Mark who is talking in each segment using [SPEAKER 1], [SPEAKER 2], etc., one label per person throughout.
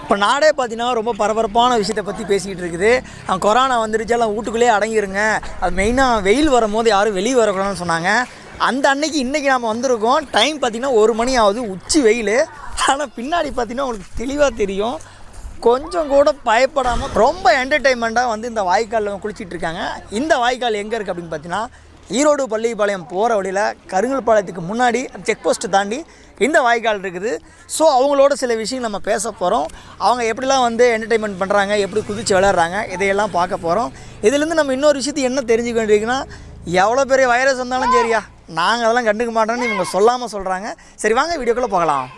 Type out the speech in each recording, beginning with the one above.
[SPEAKER 1] இப்போ நாடே பார்த்தீங்கன்னா ரொம்ப பரபரப்பான விஷயத்தை பற்றி பேசிக்கிட்டு இருக்குது. கொரோனா வந்துருச்சு, எல்லாம் வீட்டுக்குள்ளேயே அடங்கிருங்க, அது மெயினாக வெயில் வரும்போது யாரும் வெளியே வரக்கூடாதுன்னு சொன்னாங்க. அந்த இன்றைக்கி நாம் வந்திருக்கோம். டைம் பார்த்திங்கன்னா 1 மணி ஆகுது, உச்சி வெயில். ஆனால் பின்னாடி பார்த்திங்கன்னா உங்களுக்கு தெளிவாக தெரியும், கொஞ்சம் கூட பயப்படாமல் ரொம்ப என்டர்டெயின்மெண்ட்டாக வந்து இந்த வாய்க்காலில் குளிச்சிட்டு இருக்காங்க. இந்த வாய்க்கால் எங்கே இருக்குது அப்படின்னு பார்த்தீங்கன்னா ஈரோடு பள்ளிப்பாளையம் போகிற வழியில் கருங்கல்பாளையத்துக்கு முன்னாடி செக் போஸ்ட்டு தாண்டி இந்த வாய்க்கால் இருக்குது. ஸோ அவங்களோட சில விஷயங்கள் நம்ம பேச போகிறோம். அவங்க எப்படிலாம் வந்து என்டர்டெயின்மெண்ட் பண்ணுறாங்க, எப்படி குதித்து விளையாடுறாங்க, இதையெல்லாம் பார்க்க போகிறோம். இதுலேருந்து நம்ம இன்னொரு விஷயத்தை என்ன தெரிஞ்சுக்க வேண்டியிருக்குன்னா, எவ்வளோ பெரிய வைரஸ் வந்தாலும் சரியா நாங்கள் அதெல்லாம் கண்டுக்க மாட்டோம்னு இவங்க சொல்லாமல் சொல்கிறாங்க. சரி வாங்க வீடியோக்குள்ளே போகலாம்.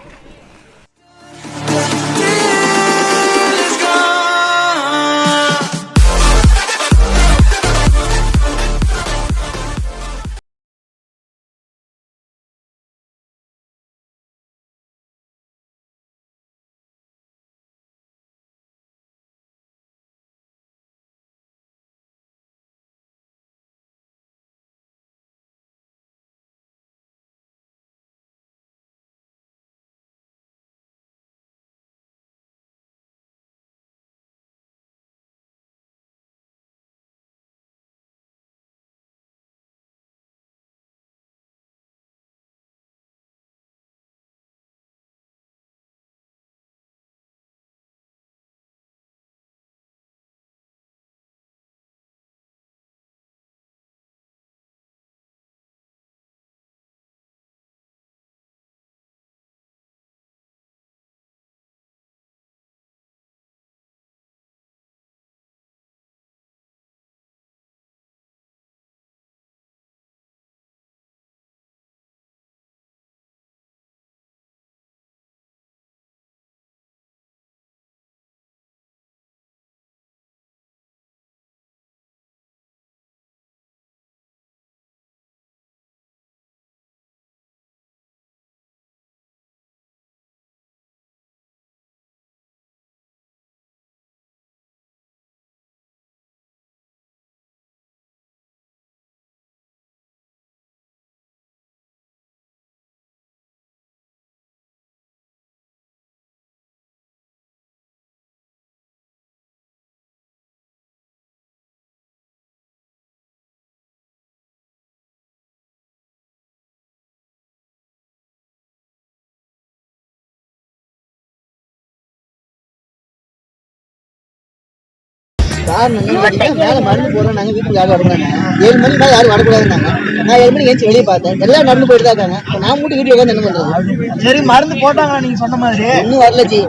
[SPEAKER 2] மேல மருந்து போறோம், நாங்க வீட்டுக்கு யாரும் வரக்கூடாது. 7 மணிக்கு மேல யாரும் வரக்கூடாதுன்னாங்க. நான் 7 மணிக்கு ஏஞ்சி வெளியே பார்த்தேன், எல்லாம் நடந்து போயிட்டு தான் இருக்காங்க. நான் மட்டும் வீட்டுல உட்காந்து என்ன பண்றது?
[SPEAKER 1] சரி, மருந்து போட்டாங்களா நீங்க சொன்ன மாதிரி?
[SPEAKER 2] இன்னும் வரல ஜி,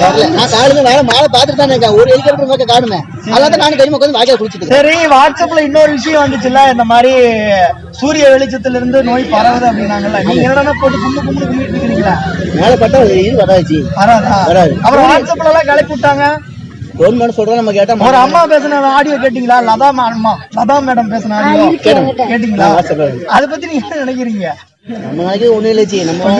[SPEAKER 2] வரல. நான் காலையில வேலை மாலை பார்த்துட்டு தான் இருக்கேன். ஒரு ஹெலிகாப்டர் பக்கம் காணுமே, அதான் நானும் கைமா உட்காந்து வாய்க்கால் குளிச்சுட்டு.
[SPEAKER 1] சரி, வாட்ஸ்அப்ல இன்னொரு விஷயம் வந்துச்சுல்ல, இந்த மாதிரி சூரிய வெளிச்சத்துல இருந்து நோய் பரவுது அப்படின்னாங்கல்ல, நீங்க என்னன்னா போட்டு கும்பிட்டு இருக்கீங்களா?
[SPEAKER 2] மேல பட்டா இது வராது, வராது.
[SPEAKER 1] அப்புறம் வாட்ஸ்அப்ல எல்லாம் கிளப்பி விட்டாங்க.
[SPEAKER 2] கவர்மெண்ட் சொல்றோம், நம்ம கேட்டா
[SPEAKER 1] ஒரு அம்மா பேசின ஆடியோ கேட்டீங்களா? லதா மேடம் பேசின ஆடியோ கேட்டீங்களா? அதை பத்தி நீங்க என்ன நினைக்கிறீங்க?
[SPEAKER 2] நம்ம நாளைக்கு ஒண்ணும் இல்லை ஜி. நம்ம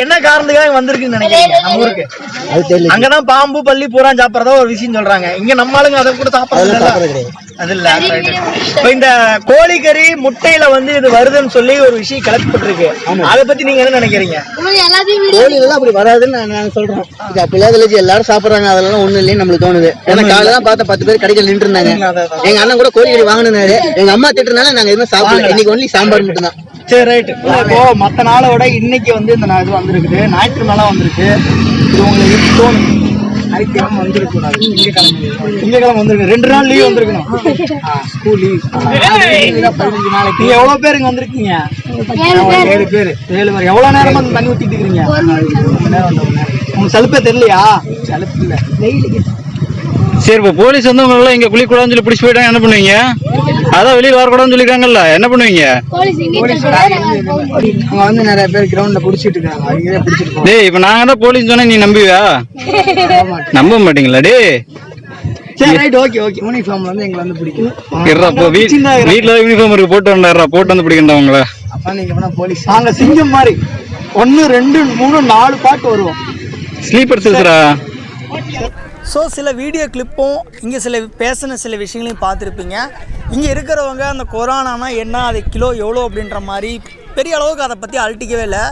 [SPEAKER 1] என்ன காரணத்துக்காக வந்திருக்குன்னு நினைக்கிறீங்க? நம்ம ஊருக்கு
[SPEAKER 2] அது தெரியல.
[SPEAKER 1] அங்கதான் பாம்பு பள்ளி பூரா சாப்பிடறதா ஒரு விஷயம் சொல்றாங்க. இங்க நம்ம ஆளுங்க அதை கூட சாப்பிடறது அது இல்ல. இப்ப இந்த கோழிக்கறி முட்டையில வந்து இது வருதுன்னு சொல்லி ஒரு விஷயம் கிளப்பிட்டு. அதை பத்தி நீங்க என்ன நினைக்கிறீங்க?
[SPEAKER 2] கோழில அப்படி வராதுன்னு நான் சொல்றேன். அப்படி எல்லாரும் சாப்பிடுறாங்க, அதெல்லாம் ஒண்ணு இல்லைன்னு நம்மளுக்கு தோணுது. ஏன்னா காலையில பார்த்தா 10 பேர் கடைகள் நின்று இருந்தாங்க. எங்க அண்ணன் கூட கோழிக்கறி வாங்கினாரு. எங்க அம்மா திட்டுறதுனால நாங்க எதுவும் சாப்பிடல. இன்னைக்கு ஒன்லி சாம்பார் மட்டும் தான்.
[SPEAKER 1] சரி, ரைட். இப்போ மற்ற நாளை விட இன்னைக்கு வந்து இந்த இது வந்திருக்குது, ஞாயிற்றுக்கிழமை வந்திருக்கு. இது உங்களுக்கு தோணும் ஞாயிற்றுக்கிழமை வந்துருக்கூடாது, திங்கக்கிழமை வந்திருக்கு, 2 நாள் லீவ் வந்திருக்கணும், ஸ்கூல் லீவ். 15 நாளைக்கு. நீங்க எவ்வளவு பேருங்க வந்திருக்கீங்க? 7 பேர். எவ்வளவு நேரமா தண்ணி ஊத்திட்டு இருக்கீங்க? உங்களுக்கு சலுப்பே தெரியலையா? சலுப்பு இல்ல, வெயிலுக்கு.
[SPEAKER 3] சரி, இப்போ போலீஸ் வந்து உங்களெல்லாம் இங்க குளிக்கூடாதுன்னு சொல்லி பிடிச்சி போயிட்டாங்க, என்ன பண்ணுவீங்க? அதான் வெளியில் வரக்கூடாதுன்னு சொல்லிருக்காங்கல்ல, என்ன பண்ணுவீங்க?
[SPEAKER 1] அவங்க வந்து நிறைய பேர் கிரவுண்ட்ல புடிச்சிட்டு இருக்காங்க.
[SPEAKER 3] டேய், இப்ப நாங்க தான் போலீஸ் சொன்னா நீ நம்புவியா? நம்ப மாட்டீங்களா? டே
[SPEAKER 1] சரி, ரைட், ஓகே ஓகே. யூனிஃபார்ம் வந்து எங்களை வந்து பிடிக்கும்.
[SPEAKER 3] வீட்டுல யூனிஃபார்ம் இருக்கு, போட்டு வந்தாரா, போட்டு வந்து பிடிக்கண்டா உங்களை.
[SPEAKER 1] அப்ப நீங்க போலீஸ் நாங்க சிங்கம் மாதிரி 1 2 3 4 பாட்டு வருவோம்.
[SPEAKER 3] ஸ்லீப்பர் செல்ஸ்ரா.
[SPEAKER 1] ஸோ சில வீடியோ கிளிப்பும் இங்கே பேசின சில விஷயங்களையும் பார்த்துருப்பீங்க. இங்கே இருக்கிறவங்க அந்த கொரோனானா என்ன, அது கிலோ எவ்வளோ அப்படின்ற மாதிரி பெரிய அளவுக்கு அதை பற்றி அழட்டிக்கவே இல்லை.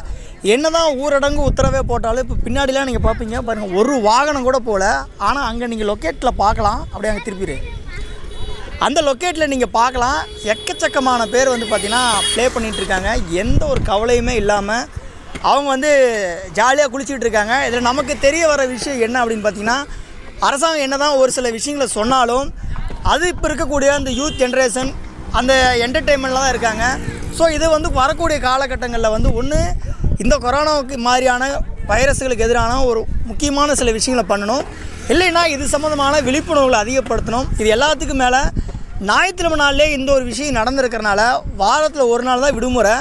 [SPEAKER 1] என்னதான் ஊரடங்கு உத்தரவே போட்டாலும் இப்போ பின்னாடிலாம் நீங்கள் பார்ப்பீங்க பாருங்கள், ஒரு வாகனம் கூட போகல. ஆனால் அங்கே நீங்கள் லொக்கேட்டில் பார்க்கலாம், அப்படியே அங்கே திருப்பிடு, அந்த லொக்கேட்டில் நீங்கள் பார்க்கலாம் எக்கச்சக்கமான பேர் வந்து பார்த்திங்கன்னா ப்ளே பண்ணிகிட்ருக்காங்க. எந்த ஒரு கவலையுமே இல்லாமல் அவங்க வந்து ஜாலியாக குளிச்சுட்டு இருக்காங்க. இதில் நமக்கு தெரிய வர விஷயம் என்ன அப்படின்னு பார்த்திங்கன்னா, அரசாங்கம் என்ன தான் ஒரு சில விஷயங்களை சொன்னாலும் அது இப்போ இருக்கக்கூடிய அந்த யூத் ஜென்ரேஷன் அந்த என்டர்டெயின்மெண்ட்டில் தான் இருக்காங்க. ஸோ இது வந்து வரக்கூடிய காலகட்டங்களில் வந்து ஒன்று இந்த கொரோனாவுக்கு மாதிரியான வைரஸுகளுக்கு எதிரான ஒரு முக்கியமான சில விஷயங்களை பண்ணணும், இல்லைன்னா இது சம்மந்தமான விழிப்புணர்வுகளை அதிகப்படுத்தணும். இது எல்லாத்துக்கும் மேலே ஞாயிற்றுக்கிழமை நாள்லேயே இந்த ஒரு விஷயம் நடந்திருக்கிறனால வாரத்தில் ஒரு நாள் தான் விடுமுறை.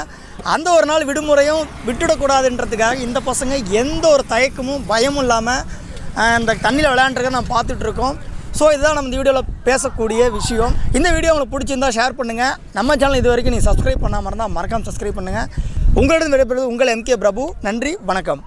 [SPEAKER 1] அந்த ஒரு நாள் விடுமுறையும் விட்டுடக்கூடாதுன்றதுக்காக இந்த பசங்க எந்த ஒரு தயக்கமும் பயமும் இல்லாமல் அந்த தண்ணியில் விளையாண்டுருக்க நான் பார்த்துட்ருக்கோம். ஸோ இதுதான் நம்ம இந்த வீடியோவில் பேசக்கூடிய விஷயம். இந்த வீடியோ உங்களுக்கு பிடிச்சிருந்தா ஷேர் பண்ணுங்கள். நம்ம சேனல் இது வரைக்கும் நீங்கள் சப்ஸ்கிரைப் பண்ணாமல் இருந்தால் மறக்காமல் சப்ஸ்கிரைப் பண்ணுங்கள். உங்களிடம் விடைபெறுவது உங்கள் MK பிரபு. நன்றி, வணக்கம்.